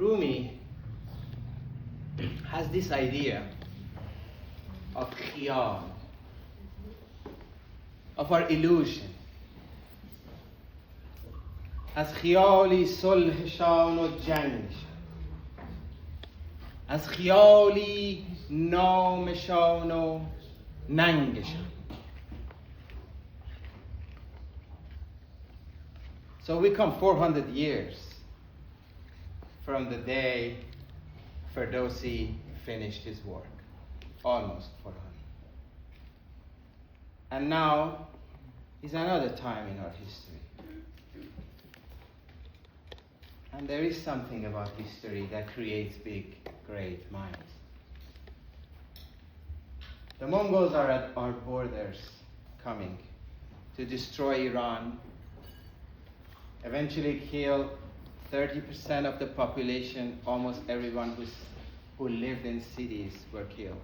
Rumi has this idea of khiyal, of our illusion. از خیالی صلحشان و جنگشان، از خیالی نامشان و ننگشان. So we come 400 years from the day Ferdowsi finished his work, almost 400. And now is another time in our history. And there is something about history that creates big, great minds. The Mongols are at our borders coming to destroy Iran, eventually kill 30% of the population. Almost everyone who lived in cities were killed.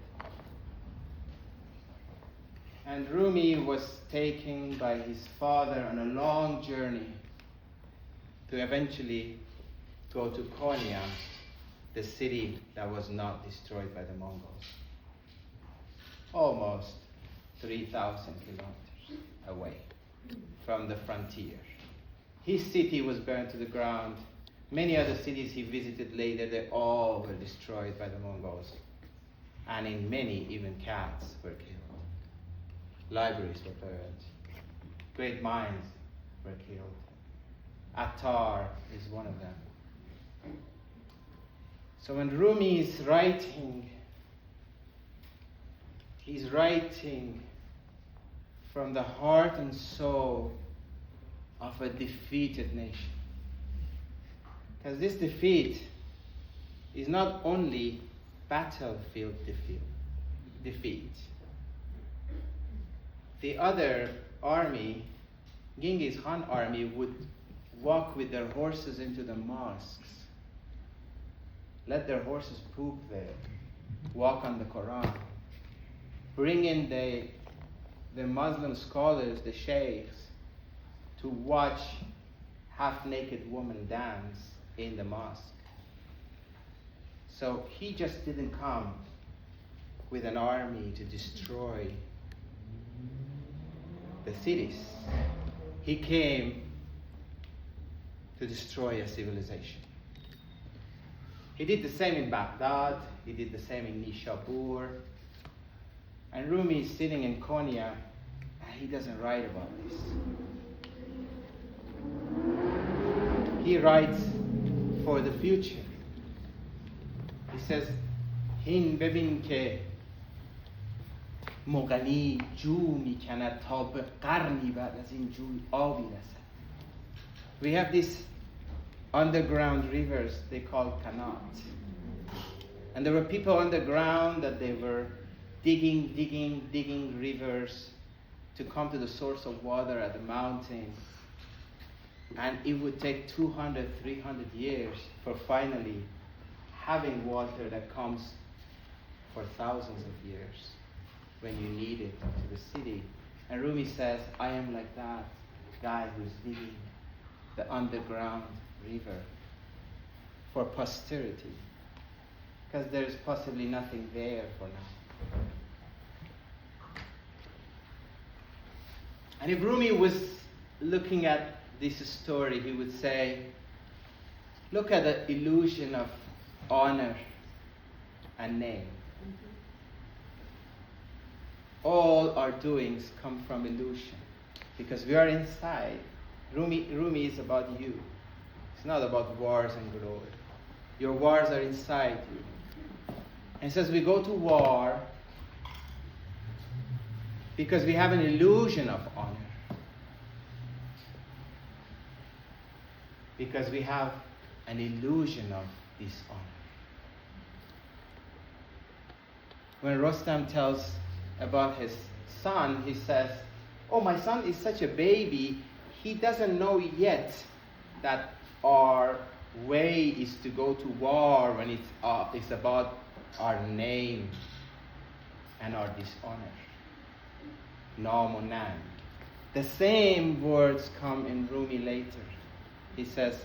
And Rumi was taken by his father on a long journey to eventually go to Konya, the city that was not destroyed by the Mongols. Almost 3,000 kilometers away from the frontier. His city was burned to the ground. Many other cities he visited later, they all were destroyed by the Mongols. And in many, even cats were killed. Libraries were burned. Great minds were killed. Attar is one of them. So when Rumi is writing, he's writing from the heart and soul of a defeated nation. Because this defeat is not only battlefield defeat. The other army, Genghis Khan army, would walk with their horses into the mosques, let their horses poop there, walk on the Quran, bring in the Muslim scholars, the sheikhs, to watch half-naked women dance in the mosque. So he just didn't come with an army to destroy the cities. He came to destroy a civilization. He did the same in Baghdad, he did the same in Nishapur. And Rumi is sitting in Konya, and he doesn't write about this. He writes for the future. He says, Hin bebin ke مغنی جو میکند تا به قرنی بعد از این جوی آبی رسد. We have these underground rivers they call kanat. And there were people underground that they were digging rivers to come to the source of water at the mountain. And it would take 200, 300 years for finally having water that comes for thousands of years when you need it to the city. And Rumi says, I am like that guy who's digging the underground river for posterity, because there's possibly nothing there for now. And if Rumi was looking at this story, he would say, look at the illusion of honor and name. All our doings come from illusion, because we are inside. Rumi is about you. It's not about wars and glory. Your wars are inside you. And says we go to war because we have an illusion of honor. Because we have an illusion of dishonor. When Rostam tells about his son, he says, oh, my son is such a baby, he doesn't know yet that our way is to go to war when it's about our name and our dishonor. Namunang. The same words come in Rumi later. He says,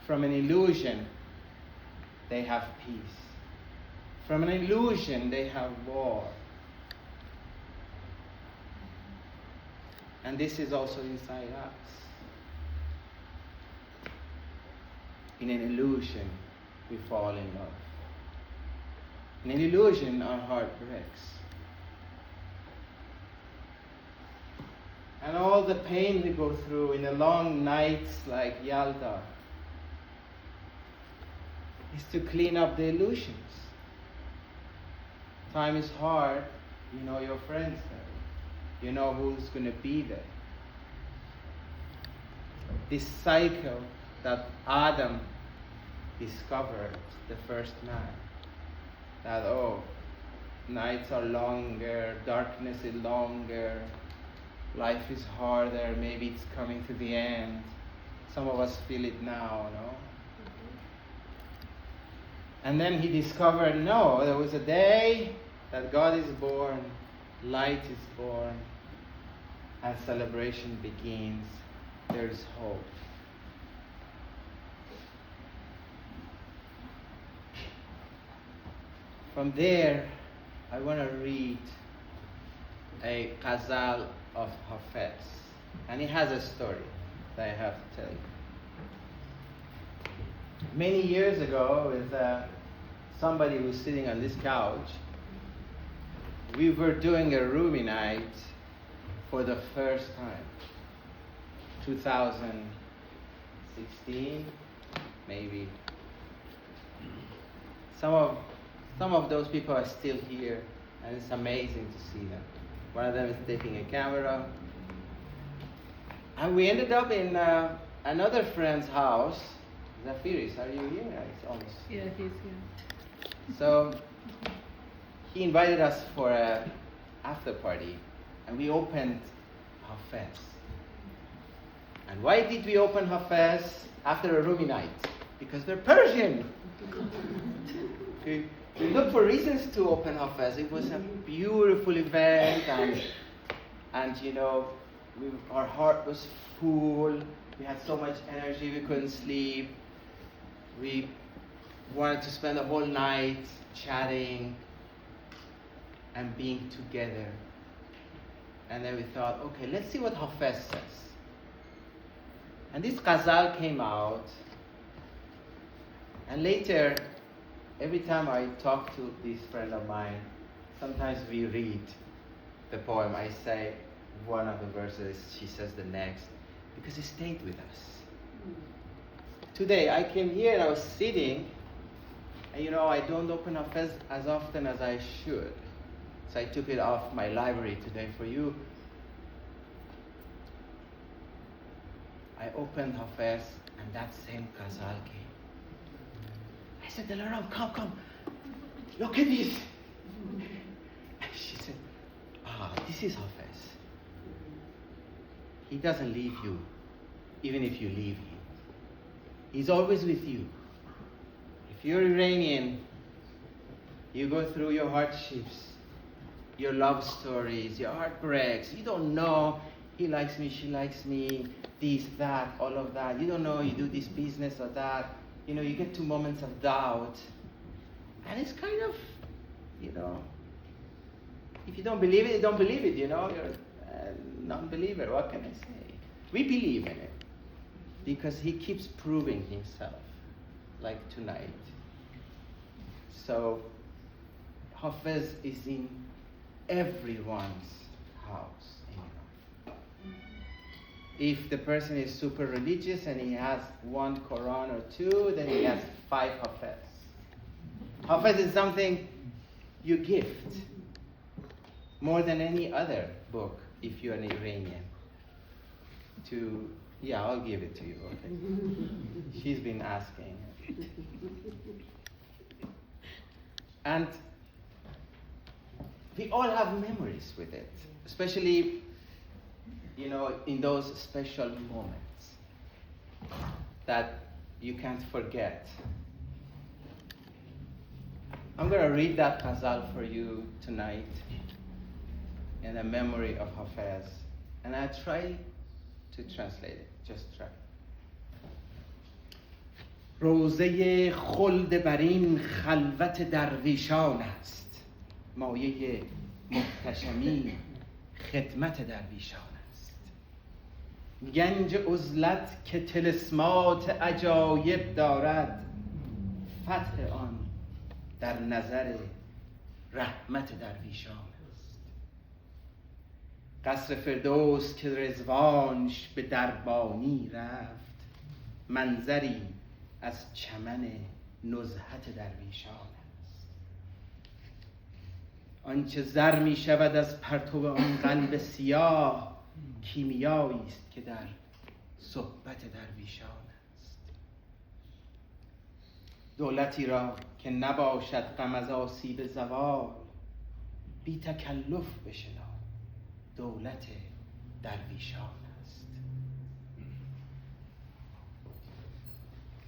from an illusion they have peace. From an illusion, they have war. And this is also inside us. In an illusion, we fall in love. In an illusion, our heart breaks. And all the pain we go through in the long nights like Yalda is to clean up the illusions. Time is hard, you know your friends there. You know who's going to be there. This cycle that Adam discovered, the first man, that nights are longer, darkness is longer, life is harder, maybe it's coming to the end. Some of us feel it now, no? And then he discovered, no, there was a day that God is born, light is born, and celebration begins. There is hope. From there, I want to read a ghazal of Hafez. And it has a story that I have to tell you. Many years ago, with somebody who was sitting on this couch, we were doing a Rumi night for the first time. 2016, maybe. Some of those people are still here, and it's amazing to see them. One of them is taking a camera. And we ended up in another friend's house. Zafiris, are you here? It's almost. Yeah, he's here. So he invited us for an after party, and we opened Hafez. And why did we open Hafez after a Rumi night? Because we're Persian. We looked for reasons to open Hafez. It was a beautiful event, and you know, our heart was full. We had so much energy, we couldn't sleep. We wanted to spend the whole night chatting and being together. And then we thought, okay, let's see what Hafez says. And this ghazal came out. And later, every time I talk to this friend of mine, sometimes we read the poem. I say one of the verses, she says the next, because it stayed with us. Today, I came here and I was sitting, and you know, I don't open Hafez as often as I should. So I took it off my library today for you. I opened Hafez, and that same ghazal came. I said, Dilaram, come, look at this. And she said, this is Hafez. He doesn't leave you, even if you leave him. He's always with you. If you're Iranian, you go through your hardships, your love stories, your heartbreaks. You don't know, he likes me, she likes me, this, that, all of that. You don't know, you do this business or that. You know, you get to moments of doubt. And it's kind of, you know, if you don't believe it, you don't believe it, you know. You're a non-believer, what can I say? We believe in it because he keeps proving himself, like tonight. So, Hafez is in everyone's house. If the person is super religious and he has one Quran or two, then he has 5 Hafez. Hafez is something you gift more than any other book if you're an Iranian. I'll give it to you. Okay. She's been asking. And we all have memories with it, especially, you know, in those special moments that you can't forget. I'm going to read that ghazal for you tonight in a memory of Hafez, and I try to translate it. Just try. روضه خلد بر این خلوت درویشان است. مایه محتشمی خدمت درویشان است. گنج عزلت که طلسمات عجایب دارد، فتح آن در نظر رحمت درویشان است. قصر فردوس که رضوانش به دربانی رفت، منظری از چمن نزهت درویشان است. آنچه زر می شود از پرتو آن قلب سیاه، کیمیایی است که در صحبت درویشان است. دولتی را که نباشد غم از آسیب زوال، بی تکلف بشنو دولت درویشان است.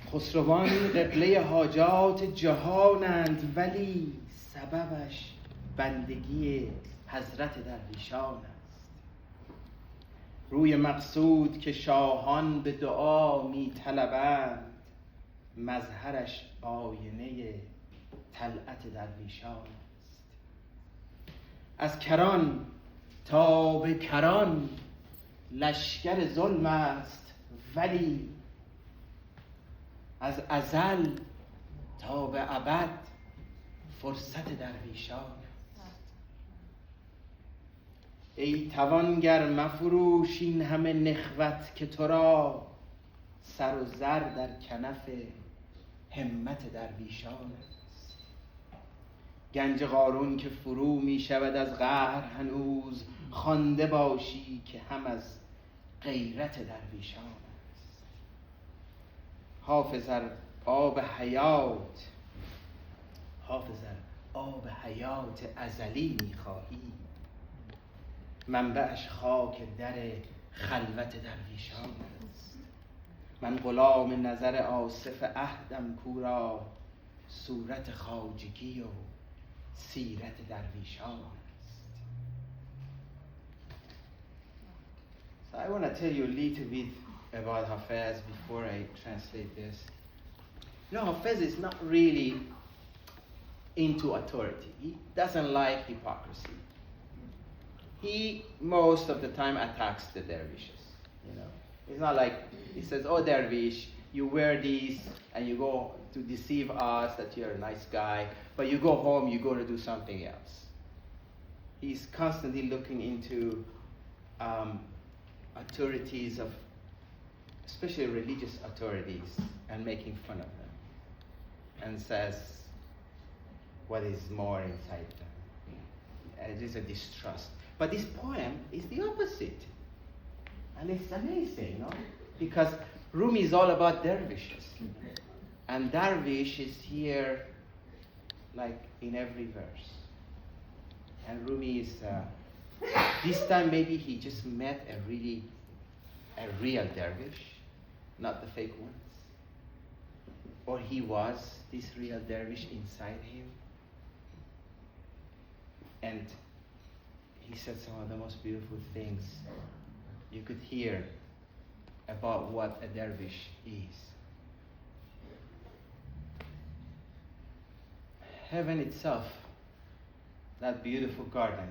خسروان قبله حاجات جهانند، ولی سببش بندگی حضرت درویشان است. روی مقصود که شاهان به دعا می طلبند، مظهرش آینه طلعت درویشان است. از کران تا به کران لشکر ظلم است، ولی از ازل تا به ابد فرصت درویشان است. ای توانگر مفروش این همه نخوت، که تو را سر و زر در کنف همت درویشان است. گنج قارون که فرو می شود از قهر، هنوز خوانده باشی که هم از غیرت درویشان است. حافظ ار آب حیات ازلی می خواهی، منبعش خاک در خلوت درویشان است. من غلام نظر آصف عهدم، کورا صورت خواجگی و سیرت درویشان است. So I want to tell you a little bit about Hafez before I translate this. You know, Hafez is not really into authority. He doesn't like hypocrisy. He most of the time attacks the dervishes. You know, it's not like he says, "Oh, dervish, you wear these and you go to deceive us that you're a nice guy, but you go home, you go to do something else." He's constantly looking into authorities of, especially religious authorities, and making fun of them, and says what is more inside them. It is a distrust. But this poem is the opposite. And it's amazing, no? Because Rumi is all about dervishes. And dervish is here like in every verse. And Rumi is, this time maybe he just met a real dervish, not the fake ones. Or he was this real dervish inside him. And he said some of the most beautiful things you could hear about what a dervish is. Heaven itself, that beautiful garden,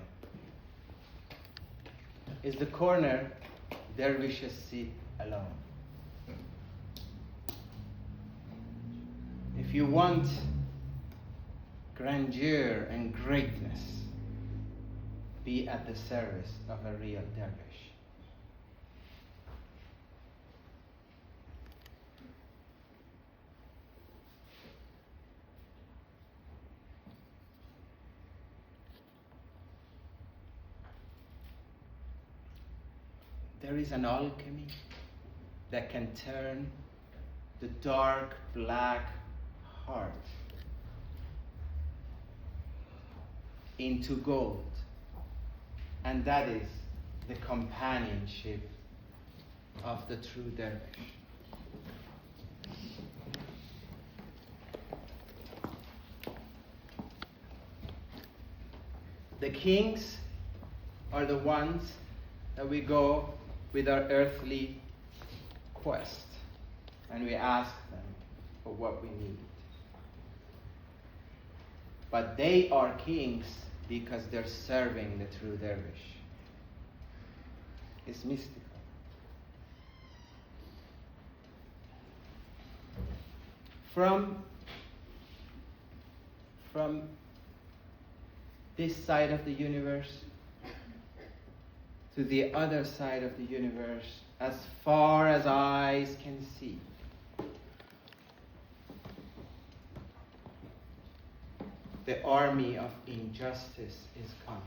is the corner dervishes sit alone. If you want grandeur and greatness, be at the service of a real dervish. There is an alchemy that can turn the dark black heart into gold. And that is the companionship of the true dervish. The kings are the ones that we go with our earthly quest, and we ask them, for what we need. But they are kings because they're serving the true dervish. It's mystical. From this side of the universe to the other side of the universe, as far as eyes can see, the army of injustice is coming.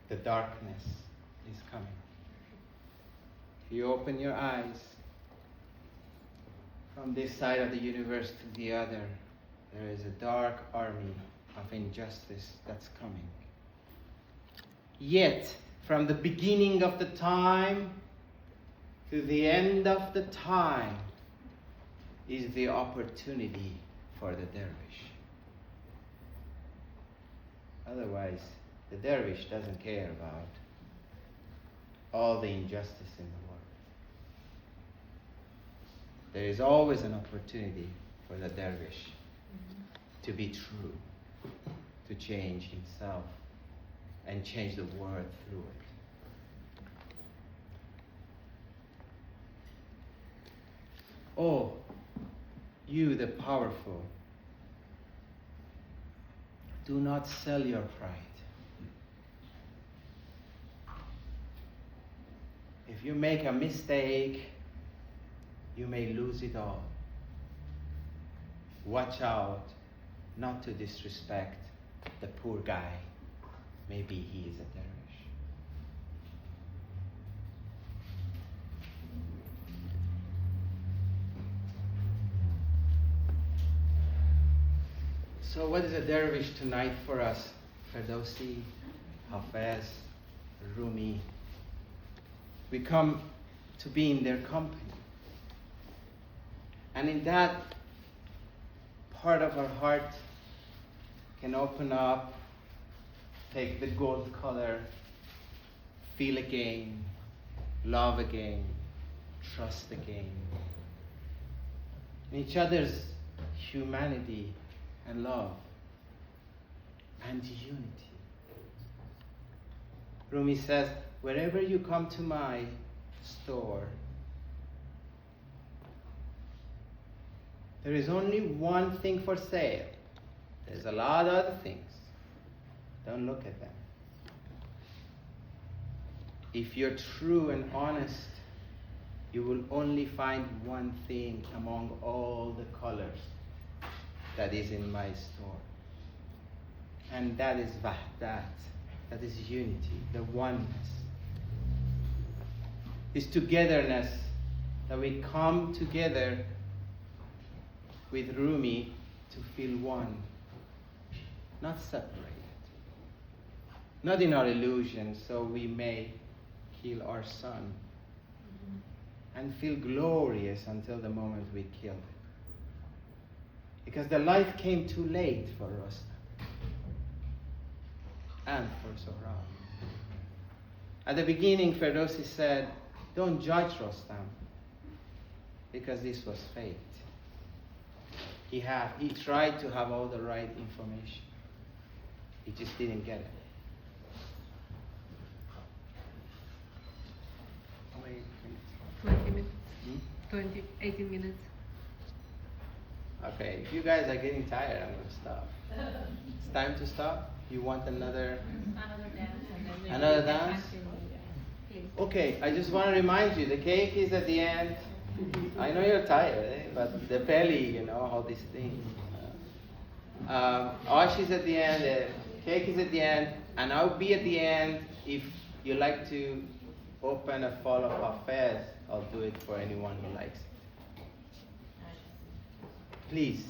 The darkness is coming. If you open your eyes from this side of the universe to the other, there is a dark army of injustice that's coming. Yet, from the beginning of the time to the end of the time is the opportunity for the dervish. Otherwise, the dervish doesn't care about all the injustice in the world. There is always an opportunity for the dervish to be true, to change himself and change the world through it. Oh, you the powerful, do not sell your pride. If you make a mistake, you may lose it all. Watch out not to disrespect the poor guy. Maybe he is a dervish. So what is a dervish tonight for us? Ferdowsi, Hafez, Rumi. We come to be in their company. And in that, part of our heart can open up, take the gold color, feel again, love again, trust again. In each other's humanity and love and unity. Rumi says, wherever you come to my store, there is only one thing for sale. There's a lot of other things. Don't look at them. If you're true and honest, you will only find one thing among all the colors that is in my store. And that is Vahdat. That is unity, the oneness. This togetherness that we come together with Rumi to feel one, not separated. Not in our illusion, so we may kill our son and feel glorious until the moment we kill it. Because the life came too late for us and for Sohrab. At the beginning, Ferdowsi said, don't judge Rostam, because this was fate. He tried to have all the right information. He just didn't get it. 20 minutes. 18 minutes. Okay, if you guys are getting tired, I'm going to stop. It's time to stop? You want another dance? Another dance? Okay, I just want to remind you, the cake is at the end. I know you're tired, but the belly, all these things. Ash is at the end, the cake is at the end, and I'll be at the end. If you like to open a fall of affairs, I'll do it for anyone who likes it. Please.